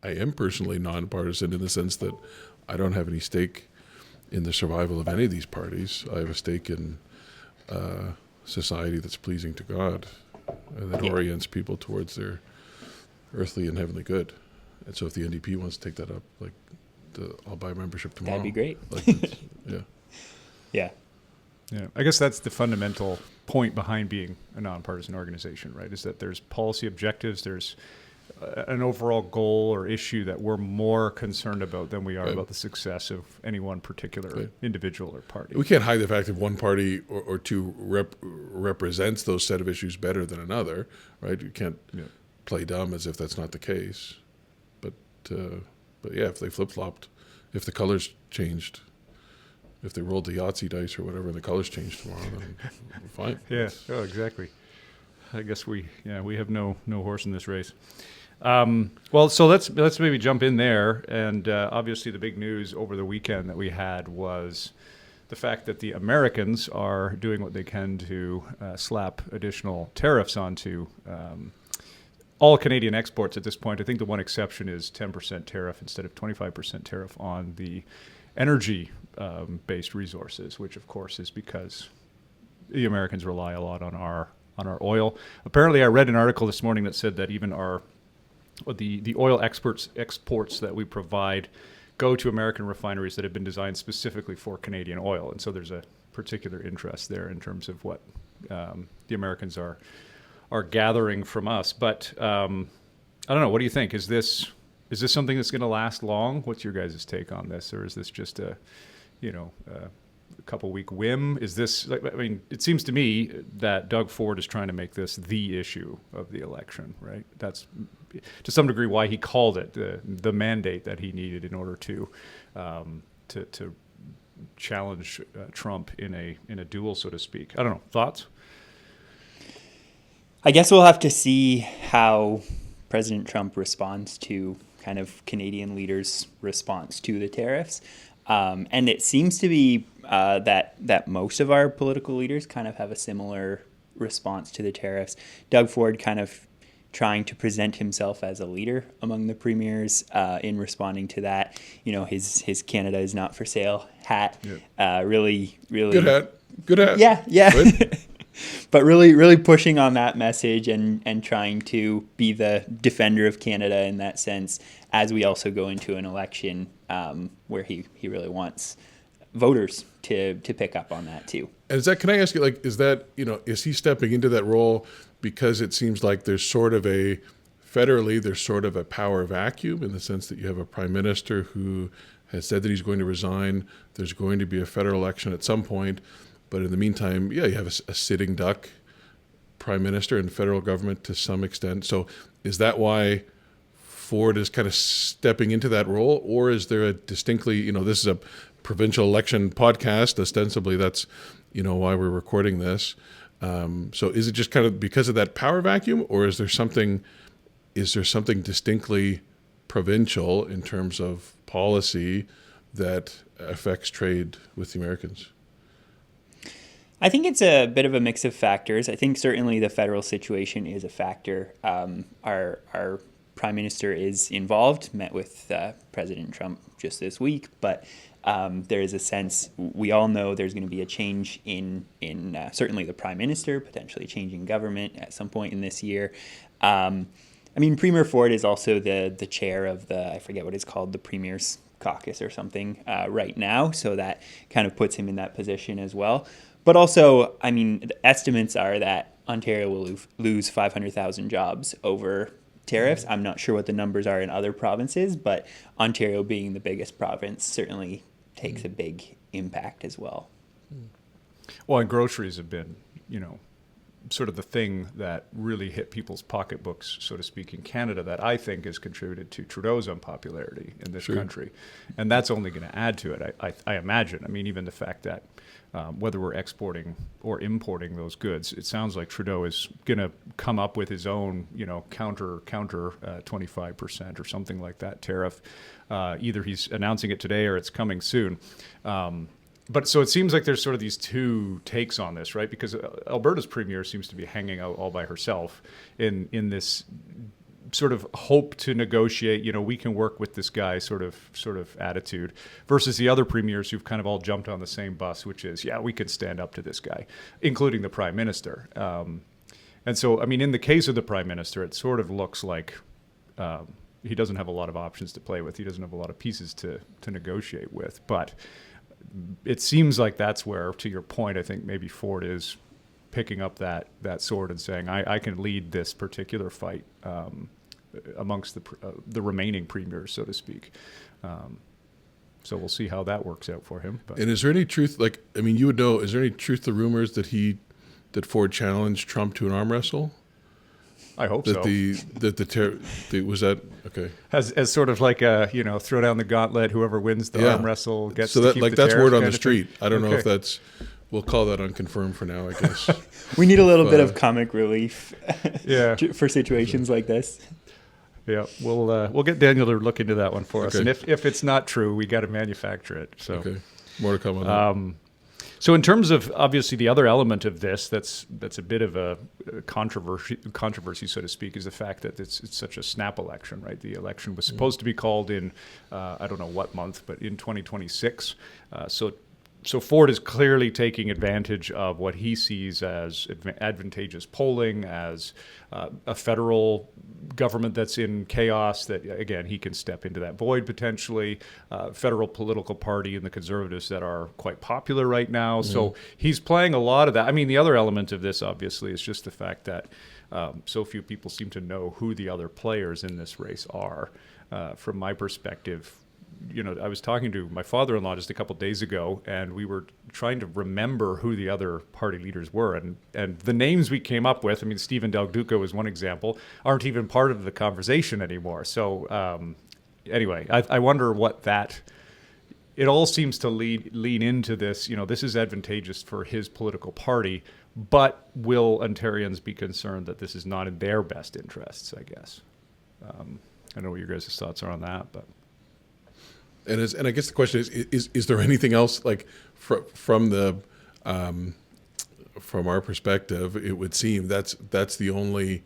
I am personally nonpartisan in the sense that I don't have any stake in the survival of any of these parties. I have a stake in society that's pleasing to God and that orients people towards their earthly and heavenly good. And so if the NDP wants to take that up, like, I'll buy membership tomorrow. That'd be great. Like, Yeah. Yeah, I guess that's the fundamental point behind being a nonpartisan organization, right? Is that there's policy objectives, there's an overall goal or issue that we're more concerned about than we are about the success of any one particular individual or party. We can't hide the fact that one party or two represents those set of issues better than another, right? You can't play dumb as if that's not the case. But yeah, if they flip-flopped, if the colors changed, if they rolled the Yahtzee dice or whatever and the colors changed tomorrow, then fine. Yeah, exactly. I guess we have no horse in this race. Well, so let's maybe jump in there. And obviously the big news over the weekend that we had was the fact that the Americans are doing what they can to slap additional tariffs onto all Canadian exports at this point. I think the one exception is 10% tariff instead of 25% tariff on the energy-based resources, which of course is because the Americans rely a lot on our oil. Apparently, I read an article this morning that said that even the oil exports that we provide go to American refineries that have been designed specifically for Canadian oil, and so there's a particular interest there in terms of what the Americans are gathering from us. But I don't know. What do you think? Is this something that's going to last long? What's your guys' take on this, or is this just a couple week whim? Is this, I mean, it seems to me that Doug Ford is trying to make this the issue of the election, right? That's to some degree why he called it the mandate that he needed in order to challenge Trump in a duel, so to speak. I don't know. Thoughts? I guess we'll have to see how President Trump responds to kind of Canadian leaders' response to the tariffs. And it seems to be that most of our political leaders kind of have a similar response to the tariffs. Doug Ford kind of trying to present himself as a leader among the premiers in responding to that. You know, his Canada is not for sale hat. Really Good hat. Yeah. Right? But really pushing on that message and trying to be the defender of Canada in that sense, as we also go into an election where he really wants voters to pick up on that too. And can I ask you, like, is he stepping into that role because it seems like there's sort of a power vacuum in the sense that you have a prime minister who has said that he's going to resign. There's going to be a federal election at some point. But in the meantime, you have a sitting duck prime minister and federal government to some extent. So is that why Ford is kind of stepping into that role? Or is there a distinctly, this is a provincial election podcast. Ostensibly, that's, why we're recording this. So is it just kind of because of that power vacuum? Or is there something distinctly provincial in terms of policy that affects trade with the Americans? I think it's a bit of a mix of factors. I think certainly the federal situation is a factor. Our prime minister is involved, met with President Trump just this week, but there is a sense, we all know there's going to be a change in certainly the prime minister, potentially changing government at some point in this year. Premier Ford is also the chair of I forget what it's called, the Premier's Caucus or something right now, so that kind of puts him in that position as well. But also, the estimates are that Ontario will lose 500,000 jobs over tariffs. I'm not sure what the numbers are in other provinces, but Ontario being the biggest province certainly takes a big impact as well. Well, and groceries have been, sort of the thing that really hit people's pocketbooks, so to speak, in Canada that I think has contributed to Trudeau's unpopularity in this country. And that's only going to add to it, I imagine. even the fact that whether we're exporting or importing those goods, it sounds like Trudeau is going to come up with his own, counter 25% or something like that tariff. Either he's announcing it today or it's coming soon. But so it seems like there's sort of these two takes on this, right? Because Alberta's premier seems to be hanging out all by herself in this sort of hope to negotiate, we can work with this guy sort of attitude, versus the other premiers who've kind of all jumped on the same bus, which is, we can stand up to this guy, including the prime minister. And so, I mean, in the case of the prime minister, it sort of looks like he doesn't have a lot of options to play with. He doesn't have a lot of pieces to negotiate with. But it seems like that's where, to your point, I think maybe Ford is picking up that sword and saying, I can lead this particular fight amongst the remaining premiers, so to speak. So we'll see how that works out for him. But. And is there any truth, you would know, is there any truth to rumors that Ford challenged Trump to an arm wrestle? I hope that so. Was that okay? As sort of like a throw down the gauntlet. Whoever wins the arm wrestle gets. So to that keep the that's word on the kind of street. thing. I don't know if that's. We'll call that unconfirmed for now, I guess. We need a little bit of comic relief. For situations like this. Yeah, we'll get Daniel to look into that one for us, Okay. and if it's not true, we got to manufacture it. So okay, more to come on that. So in terms of, obviously, the other element of this that's a bit of a controversy, so to speak, is the fact that it's such a snap election, right? The election was supposed to be called in, I don't know what month, but in 2026. So Ford is clearly taking advantage of what he sees as advantageous polling, as a federal government that's in chaos, that, again, he can step into that void potentially, federal political party and the conservatives that are quite popular right now. Mm-hmm. So he's playing a lot of that. I mean, the other element of this, obviously, is just the fact that so few people seem to know who the other players in this race are. From my perspective, I was talking to my father-in-law just a couple of days ago, and we were trying to remember who the other party leaders were. And the names we came up with, I mean, Stephen Del Duca was one example, aren't even part of the conversation anymore. So anyway, I wonder what that... It all seems to lean into this, this is advantageous for his political party, but will Ontarians be concerned that this is not in their best interests, I guess? I don't know what your guys' thoughts are on that, but... And I guess the question is there anything else, like from our perspective, it would seem that's the only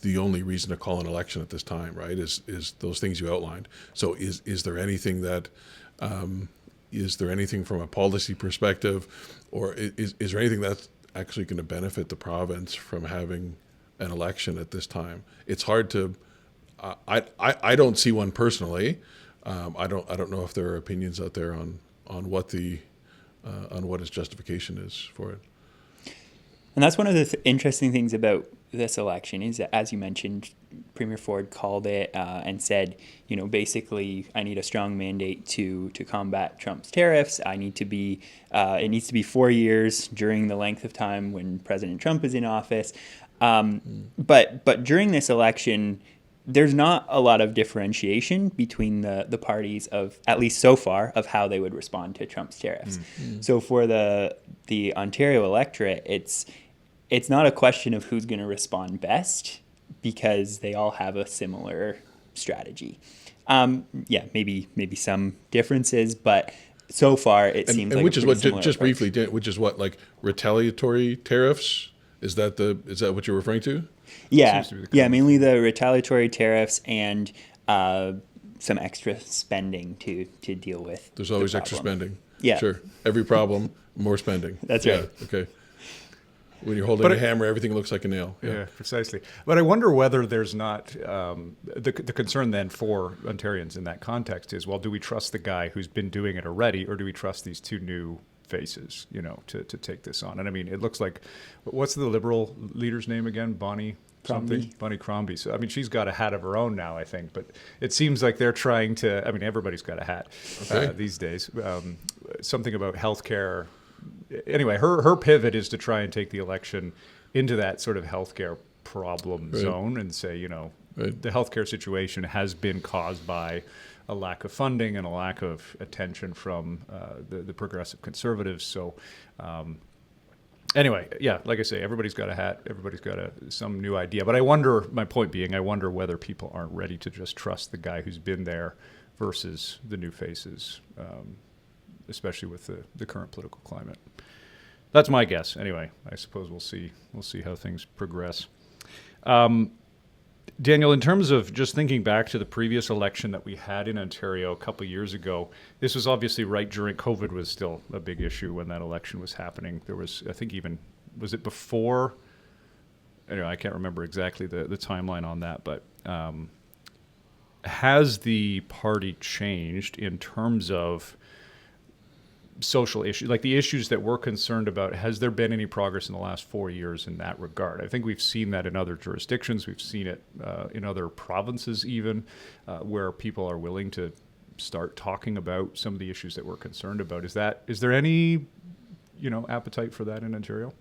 reason to call an election at this time, right? Is those things you outlined. So is there anything that is there anything from a policy perspective, or is there anything that's actually going to benefit the province from having an election at this time? It's hard to. I don't see one personally. I don't know if there are opinions out there on what his justification is for it. And that's one of the interesting things about this election is that, as you mentioned, Premier Ford called it and said, basically, I need a strong mandate to combat Trump's tariffs. I need to be, it needs to be 4 years during the length of time when President Trump is in office. But during this election, there's not a lot of differentiation between the parties of, at least so far, of how they would respond to Trump's tariffs. Mm-hmm. So for the Ontario electorate, it's not a question of who's going to respond best, because they all have a similar strategy. Maybe some differences, but so far it seems like which is what just briefly, which is what, like retaliatory tariffs? Is that what you're referring to? Yeah, mainly the retaliatory tariffs and some extra spending to deal with. There's always extra spending. Yeah, sure. Every problem, more spending. That's right. Okay. When you're holding a hammer, everything looks like a nail. Yeah, precisely. But I wonder whether there's not the concern then for Ontarians in that context is, well, do we trust the guy who's been doing it already, or do we trust these two new faces, to take this on? And I mean, it looks like, what's the Liberal leader's name again? Bonnie Crombie. So, I mean, she's got a hat of her own now, I think. But it seems like they're trying to, I mean, everybody's got a hat these days. Something about healthcare. Anyway, her pivot is to try and take the election into that sort of healthcare problem zone and say, the healthcare situation has been caused by a lack of funding and a lack of attention from the progressive conservatives. So anyway, like I say, everybody's got a hat, everybody's got some new idea. But my point being, I wonder whether people aren't ready to just trust the guy who's been there versus the new faces, especially with the current political climate. That's my guess. Anyway, I suppose we'll see how things progress. Daniel, in terms of just thinking back to the previous election that we had in Ontario a couple of years ago, this was obviously right during COVID was still a big issue when that election was happening. There was, I think even, was it before? Anyway, I can't remember exactly the timeline on that, but has the party changed in terms of social issues, like the issues that we're concerned about? Has there been any progress in the last 4 years in that regard? I think we've seen that in other jurisdictions. We've seen it in other provinces even, where people are willing to start talking about some of the issues that we're concerned about. Is there any, appetite for that in Ontario?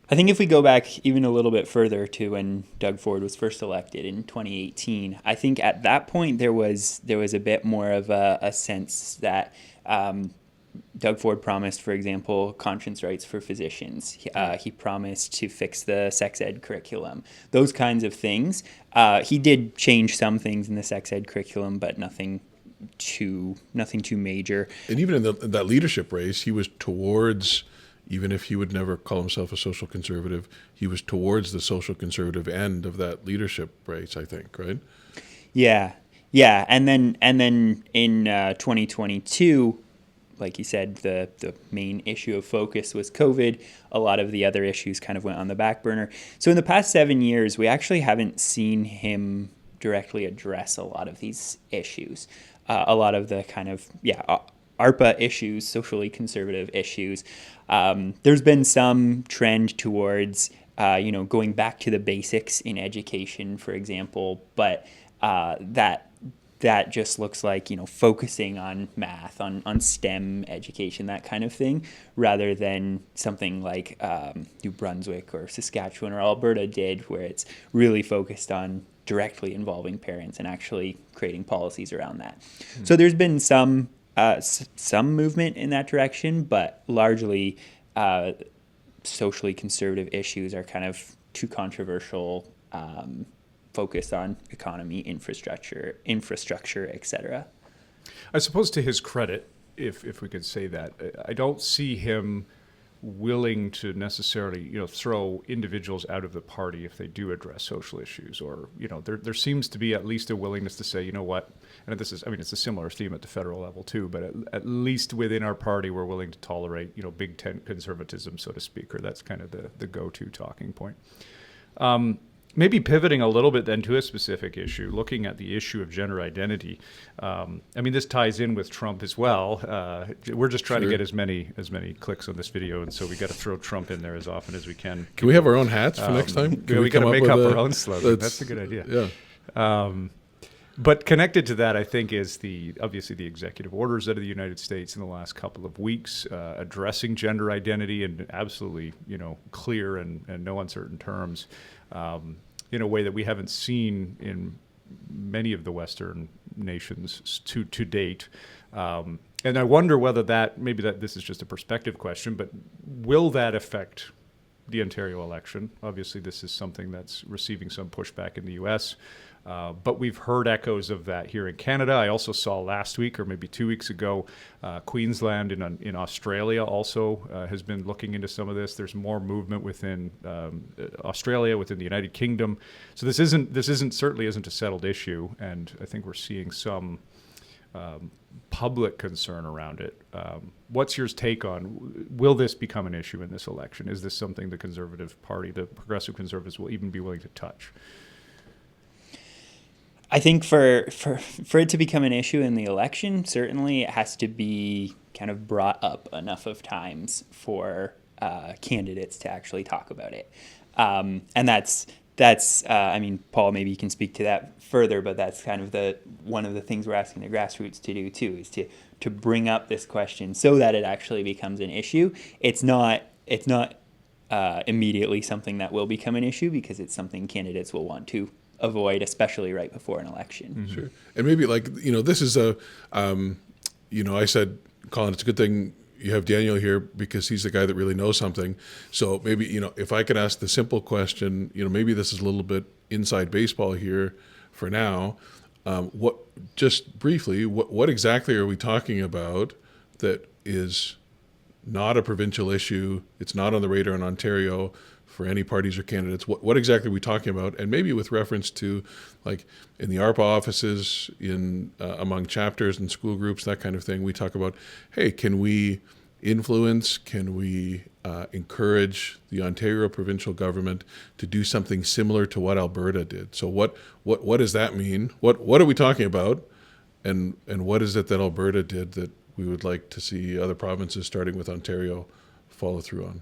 I think if we go back even a little bit further to when Doug Ford was first elected in 2018, I think at that point there was a bit more of a sense that Doug Ford promised, for example, conscience rights for physicians. He promised to fix the sex ed curriculum, those kinds of things. He did change some things in the sex ed curriculum, but nothing too major. And even in that leadership race, he was towards, even if he would never call himself a social conservative, he was towards the social conservative end of that leadership race, I think, right? Yeah. And then in 2022, like you said, the main issue of focus was COVID. A lot of the other issues kind of went on the back burner. So in the past 7 years, we actually haven't seen him directly address a lot of these issues. A lot of the kind of, ARPA issues, socially conservative issues. There's been some trend towards, going back to the basics in education, for example, but that just looks like, focusing on math, on STEM education, that kind of thing, rather than something like New Brunswick or Saskatchewan or Alberta did, where it's really focused on directly involving parents and actually creating policies around that. So there's been some movement in that direction, but largely socially conservative issues are kind of too controversial, focused on economy, infrastructure, etc. I suppose to his credit, if we could say that, I don't see him willing to necessarily, throw individuals out of the party if they do address social issues, or, there seems to be at least a willingness to say, you know what, and this is, it's a similar theme at the federal level too, but at least within our party, we're willing to tolerate, big tent conservatism, so to speak, or that's kind of the go-to talking point. Maybe pivoting a little bit then to a specific issue, looking at the issue of gender identity. This ties in with Trump as well. We're just trying to get as many clicks on this video, and so we got to throw Trump in there as often as we can. Can we have our own hats for next time? We got to make up our own slogan. That's a good idea. Yeah. But connected to that, I think, is obviously the executive orders out of the United States in the last couple of weeks addressing gender identity in absolutely, clear and no uncertain terms, in a way that we haven't seen in many of the Western nations to date. And I wonder whether this is just a perspective question, but will that affect the Ontario election? Obviously, this is something that's receiving some pushback in the U.S., but we've heard echoes of that here in Canada. I also saw last week, or maybe 2 weeks ago, Queensland in Australia also has been looking into some of this. There's more movement within Australia, within the United Kingdom. So this certainly isn't a settled issue, and I think we're seeing some public concern around it. What's your take on, will this become an issue in this election? Is this something the Conservative Party, the Progressive Conservatives, will even be willing to touch? I think for it to become an issue in the election, certainly it has to be kind of brought up enough of times for candidates to actually talk about it. And that's Paul, maybe you can speak to that further, but that's kind of one of the things we're asking the Grassroots to do too, is to bring up this question so that it actually becomes an issue. It's not immediately something that will become an issue, because it's something candidates will want to avoid, especially right before an election. Mm-hmm. Sure. And maybe this is I said, Colin, it's a good thing you have Daniel here because he's the guy that really knows something. So maybe, if I could ask the simple question, maybe this is a little bit inside baseball here for now. Just briefly, what exactly are we talking about that is not a provincial issue? It's not on the radar in Ontario, for any parties or candidates, what exactly are we talking about? And maybe with reference to, like, in the ARPA offices, in among chapters and school groups, that kind of thing, we talk about, hey, can we influence, can we encourage the Ontario provincial government to do something similar to what Alberta did? So what does that mean? What are we talking about? And what is it that Alberta did that we would like to see other provinces, starting with Ontario, follow through on?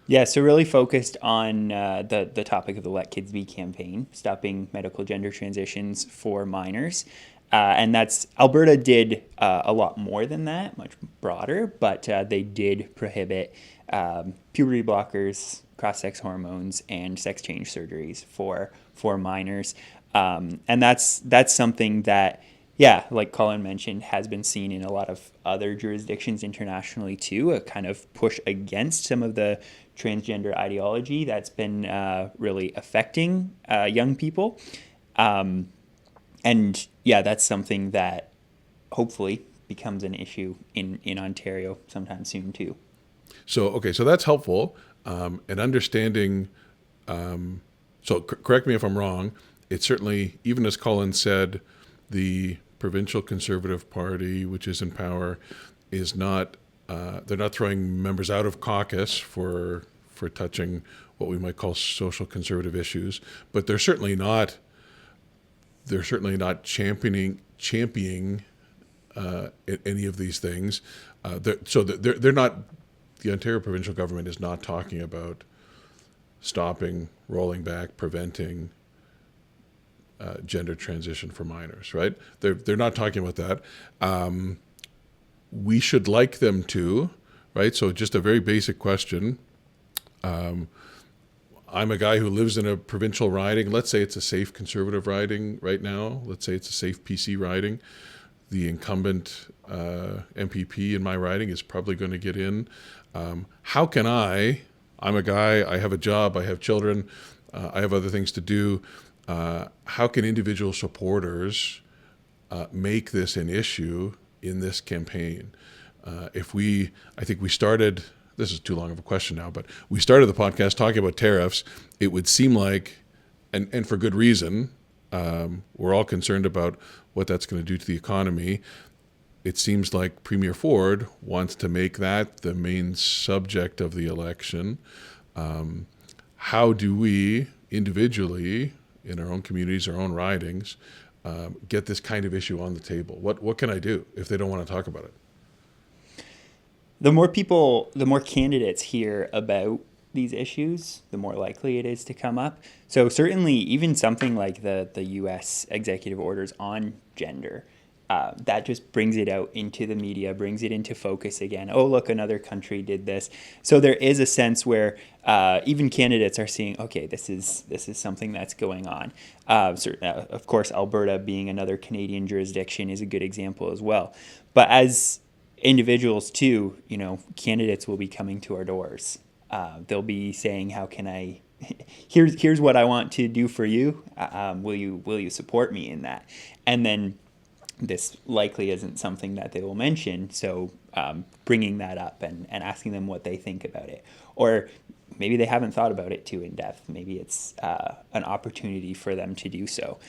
Yeah, so really focused on the topic of the Let Kids Be campaign, stopping medical gender transitions for minors. And that's, Alberta did a lot more than that, much broader, but they did prohibit puberty blockers, cross-sex hormones, and sex change surgeries for minors. And that's something that, yeah, like Colin mentioned, has been seen in a lot of other jurisdictions internationally too, a kind of push against some of the transgender ideology that's been really affecting young people. And yeah, that's something that hopefully becomes an issue in Ontario sometime soon too. So, okay, so that's helpful. And understanding, correct me if I'm wrong, it's certainly, even as Colin said, the provincial Conservative Party, which is in power, is not, they're not throwing members out of caucus for touching what we might call social conservative issues, but they're certainly not championing any of these things. They're not. The Ontario provincial government is not talking about stopping, rolling back, preventing gender transition for minors, right? They're not talking about that. We should like them to, right? So just a very basic question. I'm a guy who lives in a provincial riding. Let's say it's a safe Conservative riding right now. Let's say it's a safe PC riding. The incumbent MPP in my riding is probably going to get in. How can I'm a guy, I have a job, I have children, I have other things to do. How can individual supporters make this an issue in this campaign? I think we started, this is too long of a question now, but we started the podcast talking about tariffs. It would seem like, and for good reason, we're all concerned about what that's going to do to the economy. It seems like Premier Ford wants to make that the main subject of the election. How do we individually, in our own communities, our own ridings, get this kind of issue on the table? What can I do if they don't want to talk about it? The more candidates hear about these issues, the more likely it is to come up. So certainly even something like the U.S. executive orders on gender, that just brings it out into the media, brings it into focus again. Oh, look, another country did this. So there is a sense where even candidates are seeing, okay, this is something that's going on. Of course, Alberta being another Canadian jurisdiction is a good example as well. But as individuals too, candidates will be coming to our doors. They'll be saying, how can I, here's what I want to do for you. Will you support me in that? And then this likely isn't something that they will mention. So bringing that up and asking them what they think about it. Or maybe they haven't thought about it too in depth. Maybe it's an opportunity for them to do so.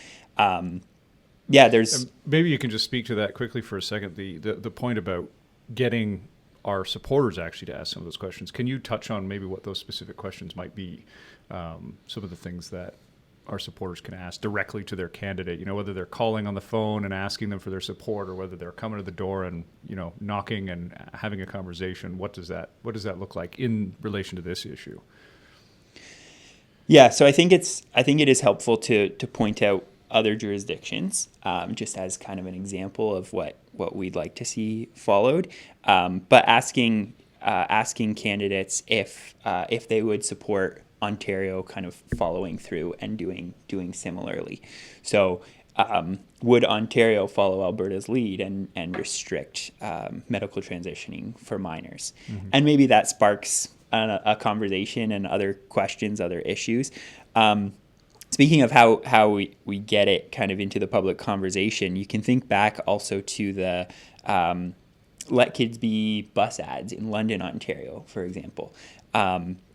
There's... Maybe you can just speak to that quickly for a second, the point about getting our supporters actually to ask some of those questions. Can you touch on maybe what those specific questions might be? Some of the things that our supporters can ask directly to their candidate, whether they're calling on the phone and asking them for their support, or whether they're coming to the door and, knocking and having a conversation. What does that look like in relation to this issue? Yeah, so I think it is helpful to point out other jurisdictions, just as kind of an example of what we'd like to see followed. But asking candidates if they would support Ontario kind of following through and doing similarly. So would Ontario follow Alberta's lead and restrict medical transitioning for minors? Mm-hmm. And maybe that sparks a conversation and other questions, other issues. Speaking of how we get it kind of into the public conversation, you can think back also to the Let Kids Be bus ads in London, Ontario, for example.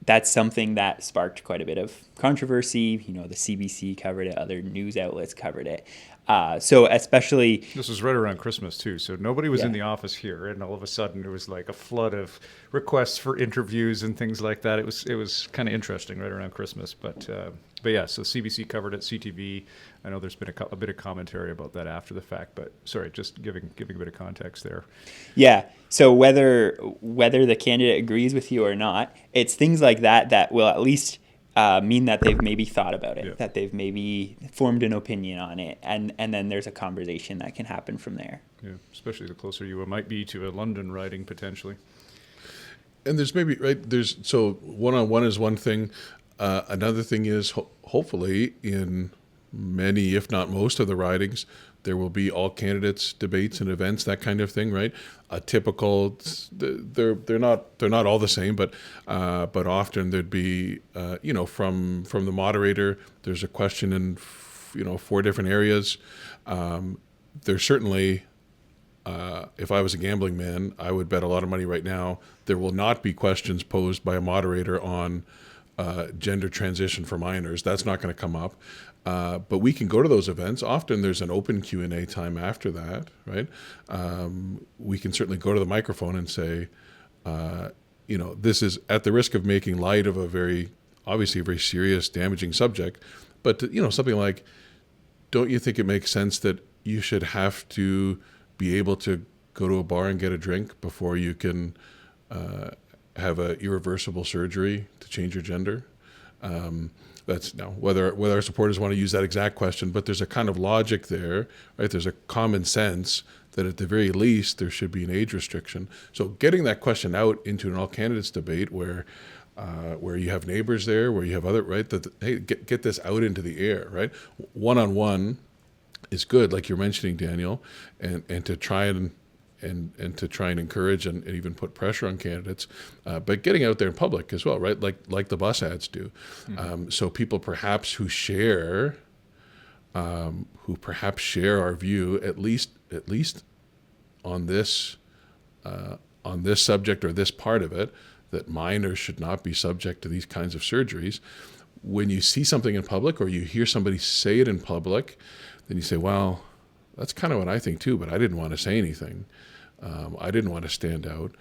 that's something that sparked quite a bit of controversy. You know, the CBC covered it, other news outlets covered it. So especially... This was right around Christmas, too, so nobody was Yeah. in the office here, and all of a sudden it was like a flood of requests for interviews and things like that. It was kind of interesting right around Christmas, but yeah, so CBC covered it, CTV. I know there's been a bit of commentary about that after the fact, but sorry, just giving a bit of context there. Yeah. So whether the candidate agrees with you or not, it's things like that that will at least mean that they've maybe thought about it, Yeah. that they've maybe formed an opinion on it, and then there's a conversation that can happen from there. Yeah, especially the closer you might be to a London riding potentially. And there's maybe, right, there's, so one-on-one is one thing. Another thing is hopefully in many, if not most of the ridings, there will be all candidates debates and events, that kind of thing, right? A typical, they're not all the same, but often there'd be, from the moderator, there's a question in, 4 different areas. There's certainly, if I was a gambling man, I would bet a lot of money right now there will not be questions posed by a moderator on gender transition for minors. That's not going to come up. But we can go to those events. Often there's an open Q&A time after that, right? We can certainly go to the microphone and say, this is at the risk of making light of obviously a very serious, damaging subject. But, something like, don't you think it makes sense that you should have to be able to go to a bar and get a drink before you can have a irreversible surgery to change your gender? That's now whether our supporters want to use that exact question, but there's a kind of logic there, right? There's a common sense that at the very least there should be an age restriction. So getting that question out into an all candidates debate where you have neighbors there, where you have other, right? That hey, get this out into the air, right? One-on-one is good, like you're mentioning, Daniel, and to try and encourage and even put pressure on candidates, but getting out there in public as well, right? Like the bus ads do. Mm-hmm. So people perhaps who perhaps share our view, at least on this subject or this part of it, that minors should not be subject to these kinds of surgeries. When you see something in public or you hear somebody say it in public, then you say, well, that's kind of what I think too, but I didn't want to say anything. I didn't want to stand out.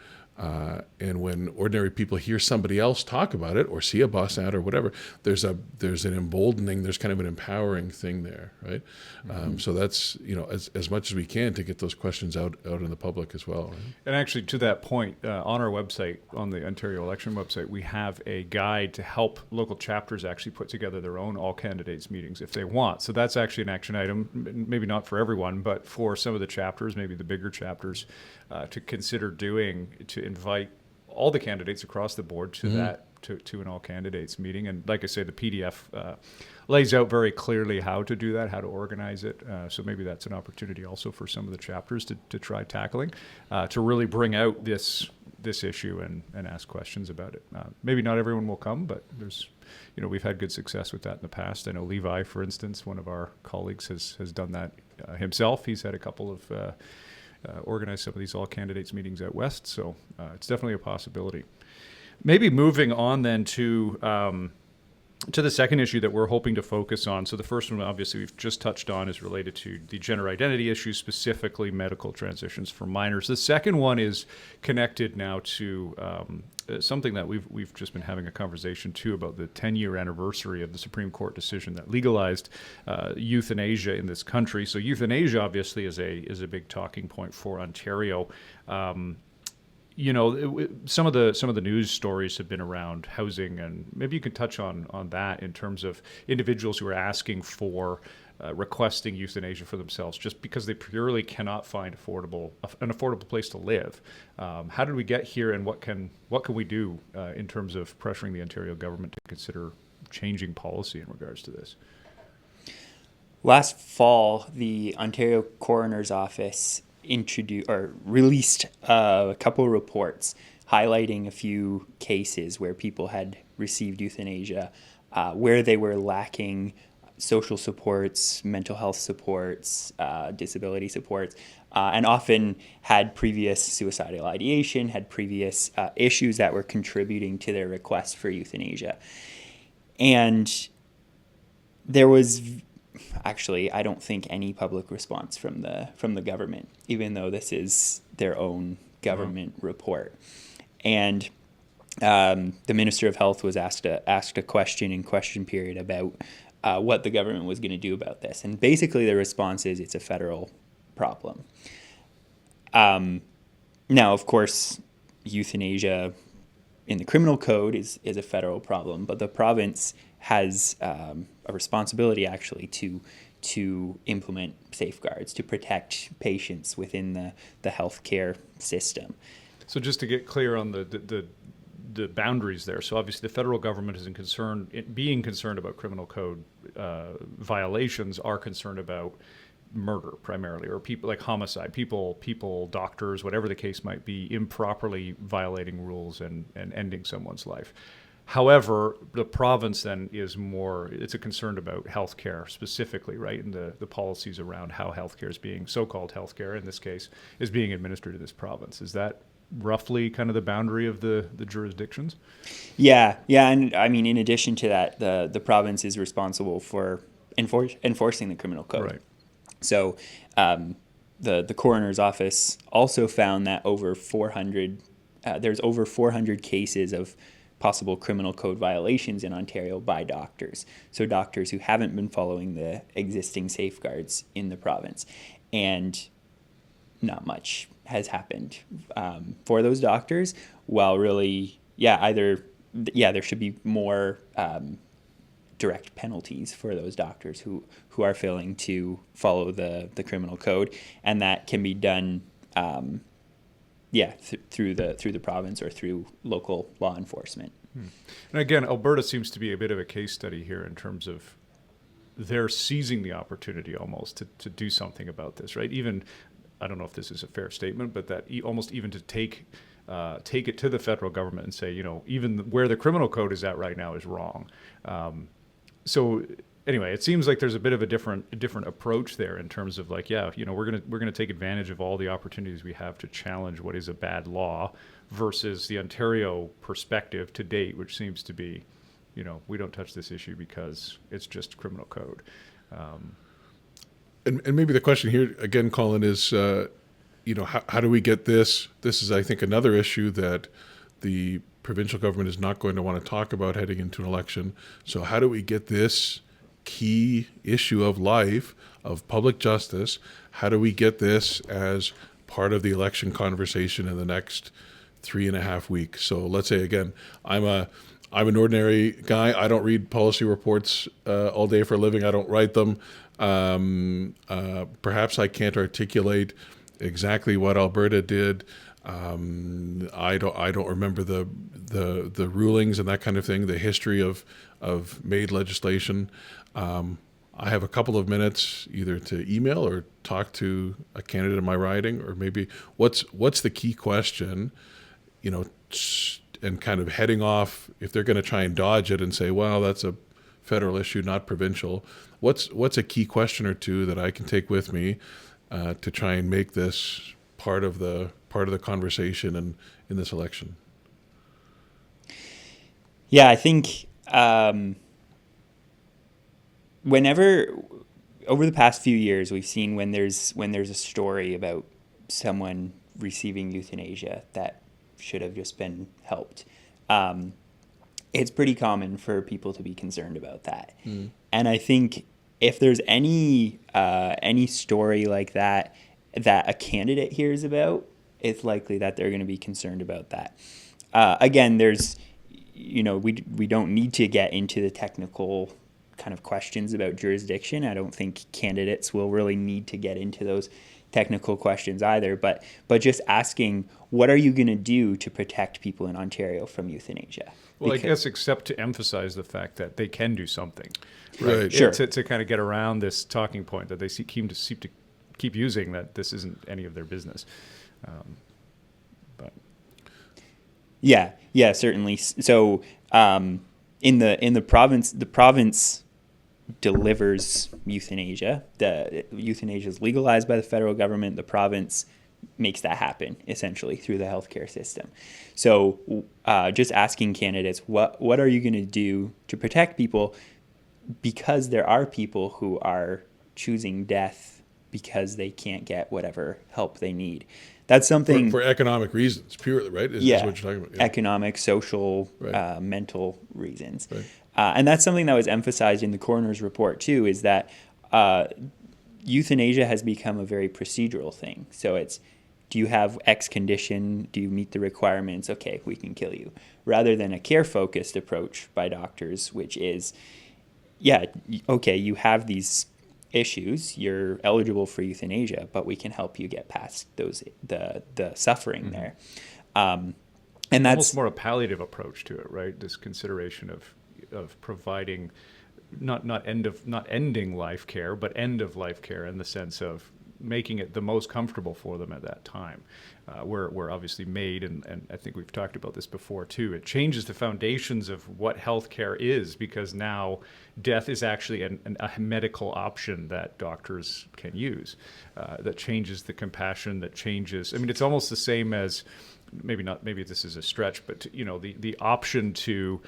And when ordinary people hear somebody else talk about it or see a bus ad or whatever, there's an emboldening, there's kind of an empowering thing there, right? Mm-hmm. So that's, as much as we can to get those questions out in the public as well. Right? And actually, to that point, on our website, on the Ontario election website, we have a guide to help local chapters actually put together their own all candidates meetings if they want. So that's actually an action item, maybe not for everyone, but for some of the chapters, maybe the bigger chapters, to consider doing, to invite all the candidates across the board to mm-hmm. that to an all candidates meeting. And like I say, the PDF lays out very clearly how to do that, how to organize it. So maybe that's an opportunity also for some of the chapters to try tackling, to really bring out this issue and ask questions about it. Maybe not everyone will come, but there's, we've had good success with that in the past. I know Levi, for instance, one of our colleagues, has done that himself. He's had a couple of organize some of these all candidates meetings out west, so it's definitely a possibility. Maybe moving on then to the second issue that we're hoping to focus on. So the first one, obviously, we've just touched on, is related to the gender identity issue, specifically medical transitions for minors. The second one is connected now to something that we've just been having a conversation too about, the 10-year anniversary of the Supreme Court decision that legalized euthanasia in this country. So euthanasia obviously is a big talking point for Ontario. Some of the news stories have been around housing, and maybe you could touch on that in terms of individuals who are asking for requesting euthanasia for themselves just because they purely cannot find an affordable place to live. How did we get here, and what can we do in terms of pressuring the Ontario government to consider changing policy in regards to this? Last fall, the Ontario Coroner's Office released a couple of reports highlighting a few cases where people had received euthanasia, where they were lacking social supports, mental health supports, disability supports, and often had previous suicidal ideation, had previous issues that were contributing to their request for euthanasia. And there was actually, I don't think, any public response from the government, even though this is their own government report. And the Minister of Health was asked a question in question period about what the government was going to do about this. And basically the response is it's a federal problem. Now, of course, euthanasia in the criminal code is a federal problem, but the province has a responsibility actually to implement safeguards, to protect patients within the healthcare system. So just to get clear on the boundaries there. So obviously the federal government is being concerned about criminal code violations, are concerned about murder primarily, or people like homicide, people, doctors, whatever the case might be, improperly violating rules and ending someone's life. However, the province then it's a concern about healthcare specifically, right? And the policies around how healthcare is being, so-called healthcare in this case, is being administered in this province. Is that roughly kind of the boundary of the jurisdictions? Yeah. And I mean, in addition to that, the province is responsible for enforcing the criminal code. Right. So the coroner's office also found that there's over 400 cases of possible criminal code violations in Ontario by doctors. So doctors who haven't been following the existing safeguards in the province. And not much has happened for those doctors, while really, there should be more direct penalties for those doctors who are failing to follow the criminal code, and that can be done through the province or through local law enforcement. And again, Alberta seems to be a bit of a case study here in terms of they're seizing the opportunity almost to do something about this, right? Even, I don't know if this is a fair statement, but that almost even to take it to the federal government and say, even where the criminal code is at right now is wrong. So anyway, it seems like there's a bit of a different approach there in terms of like, we're gonna take advantage of all the opportunities we have to challenge what is a bad law, versus the Ontario perspective to date, which seems to be, we don't touch this issue because it's just criminal code. And maybe the question here again, Colin, is how do we get this? This is, I think, another issue that the provincial government is not going to want to talk about heading into an election. So how do we get this key issue of life, of public justice, how do we get this as part of the election conversation in the next 3.5 weeks? So let's say, again, I'm an ordinary guy. I don't read policy reports all day for a living. I don't write them. Perhaps I can't articulate exactly what Alberta did. I don't remember the rulings and that kind of thing, the history of made legislation. I have a couple of minutes either to email or talk to a candidate in my riding, or maybe what's the key question, and kind of heading off if they're going to try and dodge it and say, well, that's a federal issue, not provincial. What's a key question or two that I can take with me to try and make this part of the conversation in this election? Yeah, I think whenever over the past few years we've seen when there's a story about someone receiving euthanasia that should have just been helped, it's pretty common for people to be concerned about that. And I think if there's any story like that a candidate hears about, it's likely that they're going to be concerned about that. Again, there's, we don't need to get into the technical kind of questions about jurisdiction. I don't think candidates will really need to get into those technical questions either, but just asking, what are you going to do to protect people in Ontario from euthanasia? Well, I guess except to emphasize the fact that they can do something. Right. Sure. To kind of get around this talking point that they seem to keep using, that this isn't any of their business. But yeah, certainly. So in the province delivers euthanasia. The euthanasia is legalized by the federal government. The province makes that happen essentially through the healthcare system. So just asking candidates, what are you going to do to protect people? Because there are people who are choosing death because they can't get whatever help they need. That's something for economic reasons, purely, right? Is what you're talking about. Yeah. Economic, social, Right. mental reasons. Right. And that's something that was emphasized in the coroner's report too, is that euthanasia has become a very procedural thing. So it's, do you have X condition? Do you meet the requirements? Okay, we can kill you. Rather than a care-focused approach by doctors, which is, yeah, okay, you have these issues, you're eligible for euthanasia, but we can help you get past those the suffering there. And that's almost more a palliative approach to it, right? This consideration of providing not ending life care, but end of life care in the sense of making it the most comfortable for them at that time. We're obviously made, and I think we've talked about this before too, it changes the foundations of what healthcare is, because now death is actually a medical option that doctors can use. That changes the compassion, that changes, I mean, it's almost the same as, maybe this is a stretch, but the option to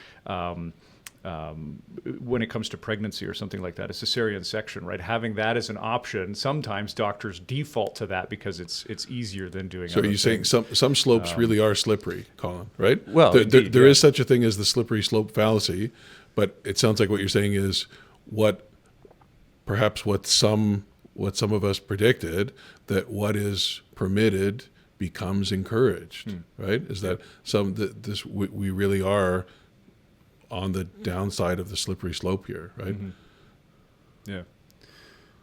when it comes to pregnancy or something like that, a cesarean section, right? Having that as an option, sometimes doctors default to that because it's easier than doing. So other you're saying things. some slopes really are slippery, Colin, right? Well, indeed, there yeah. is such a thing as the slippery slope fallacy, but it sounds like what you're saying is what some of us predicted, that what is permitted becomes encouraged, right? Is that we really are on the downside of the slippery slope here, right? Yeah.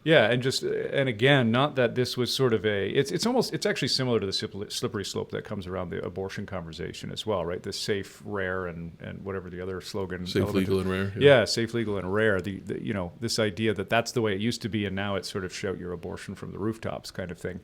Yeah, and again, not that this was sort of it's actually similar to the slippery slope that comes around the abortion conversation as well, right? The safe, rare, and whatever the other slogan. Safe, legal, and rare. Yeah, safe, legal, and rare. The this idea that that's the way it used to be, and now it's sort of shout your abortion from the rooftops kind of thing.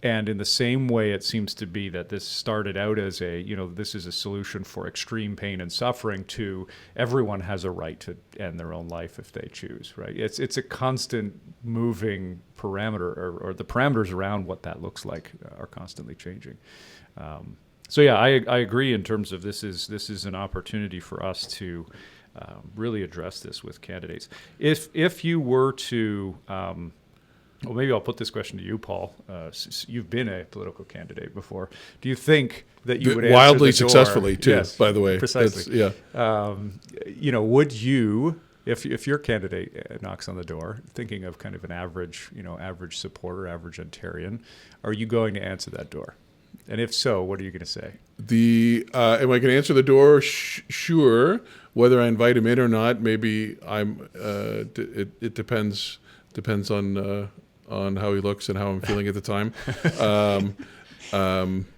And in the same way, it seems to be that this started out as this is a solution for extreme pain and suffering, to everyone has a right to end their own life if they choose, right? It's a constant moving parameter, or the parameters around what that looks like are constantly changing. So yeah, I agree in terms of this is an opportunity for us to really address this with candidates. If you were to well, maybe I'll put this question to you, Paul. You've been a political candidate before. Do you think that you would wildly answer the door? successfly too? Yes, by the way, precisely. Yeah. Would you, if your candidate knocks on the door, thinking of kind of an average supporter, average Ontarian, are you going to answer that door? And if so, what are you going to say? Am I going to answer the door? Sure. Whether I invite him in or not, maybe I'm. It depends on how he looks and how I'm feeling at the time.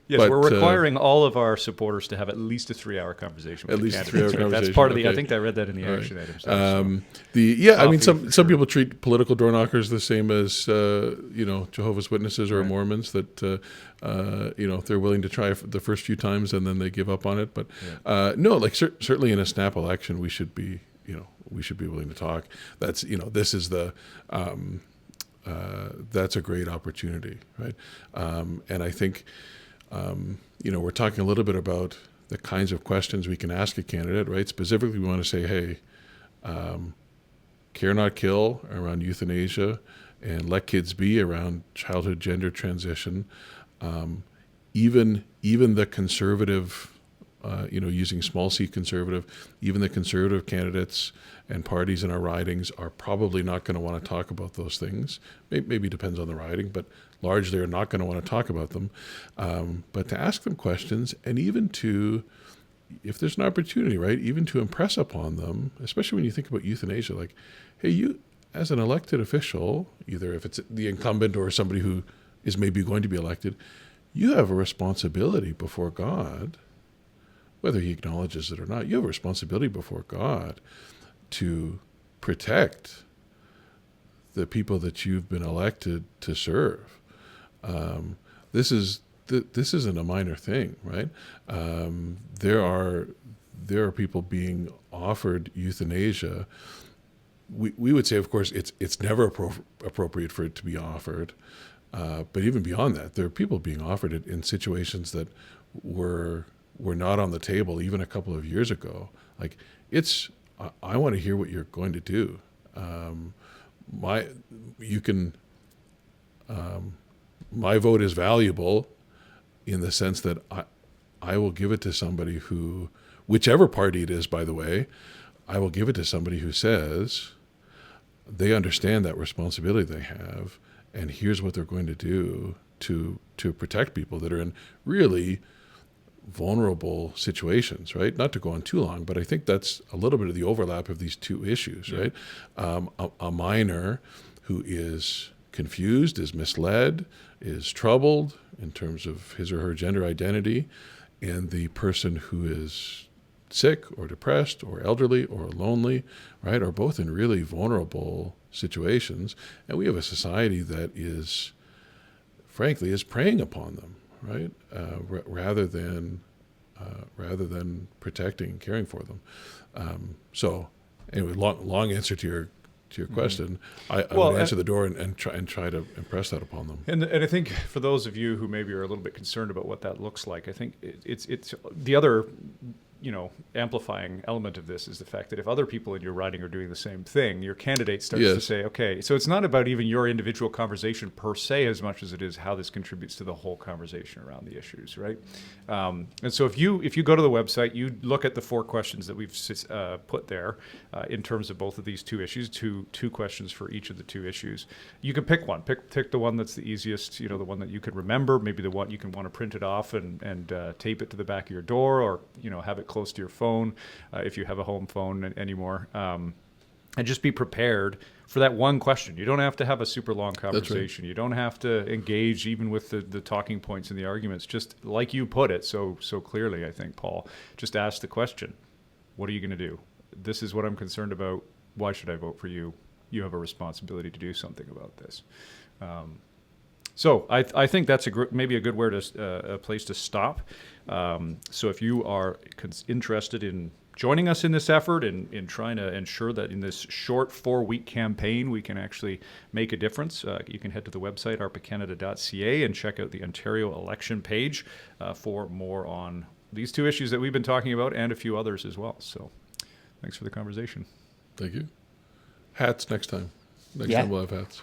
Yes, but, we're requiring all of our supporters to have at least a 3-hour conversation with at least a candidates. 3-hour conversation. That's part of the. Okay. I think I read that in the action items. I mean, some people treat political door knockers the same as Jehovah's Witnesses or Mormons, that they're willing to try the first few times and then they give up on it. But no, like certainly in a snap election, we should be willing to talk. That's this is the. That's a great opportunity, right? And I think, we're talking a little bit about the kinds of questions we can ask a candidate, right? Specifically, we want to say, hey, care not kill around euthanasia, and let kids be around childhood gender transition. Even the conservative, using small c conservative, even the conservative candidates and parties in our ridings are probably not going to want to talk about those things. Maybe it depends on the riding, but largely are not going to want to talk about them. But to ask them questions, and even to, if there's an opportunity, right, even to impress upon them, especially when you think about euthanasia, like, hey, you, as an elected official, either if it's the incumbent or somebody who is maybe going to be elected, you have a responsibility before God, whether he acknowledges it or not. You have a responsibility before God to protect the people that you've been elected to serve. This isn't a minor thing, right? There are people being offered euthanasia we would say, of course, it's never appropriate for it to be offered. But even beyond that, there are people being offered it in situations that were not on the table even a couple of years ago. Like, I want to hear what you're going to do. My vote is valuable in the sense that I will give it to somebody who, whichever party it is, by the way, I will give it to somebody who says they understand that responsibility they have, and here's what they're going to do to protect people that are in really vulnerable situations, right? Not to go on too long, but I think that's a little bit of the overlap of these two issues, right? A minor who is confused, is misled, is troubled in terms of his or her gender identity, and the person who is sick or depressed or elderly or lonely, right, are both in really vulnerable situations. And we have a society that is, frankly, is preying upon them, right, rather than protecting and caring for them. So anyway, long answer to your question. I would answer the door and try to impress that upon them. And I think for those of you who maybe are a little bit concerned about what that looks like, I think it's the other, amplifying element of this is the fact that if other people in your riding are doing the same thing, your candidate starts to say, okay, so it's not about even your individual conversation per se as much as it is how this contributes to the whole conversation around the issues, right? And so if you go to the website, you look at the 4 questions that we've put there in terms of both of these 2 issues, two questions for each of the 2 issues. You can pick one. Pick the one that's the easiest, the one that you can remember, maybe the one you can want to print it off and tape it to the back of your door, or have it close to your phone if you have a home phone anymore, and just be prepared for that one question. You don't have to have a super long conversation. Right. You don't have to engage even with the talking points and the arguments. Just like you put it so clearly, I think, Paul, just ask the question, what are you going to do? This is what I'm concerned about. Why should I vote for you? You have a responsibility to do something about this. So I think that's maybe a good a place to stop. So if you are interested in joining us in this effort and in trying to ensure that in this short 4-week campaign we can actually make a difference, you can head to the website arpacanada.ca and check out the Ontario election page for more on these 2 issues that we've been talking about and a few others as well. So thanks for the conversation. Thank you. Hats next time. Next time we'll have hats.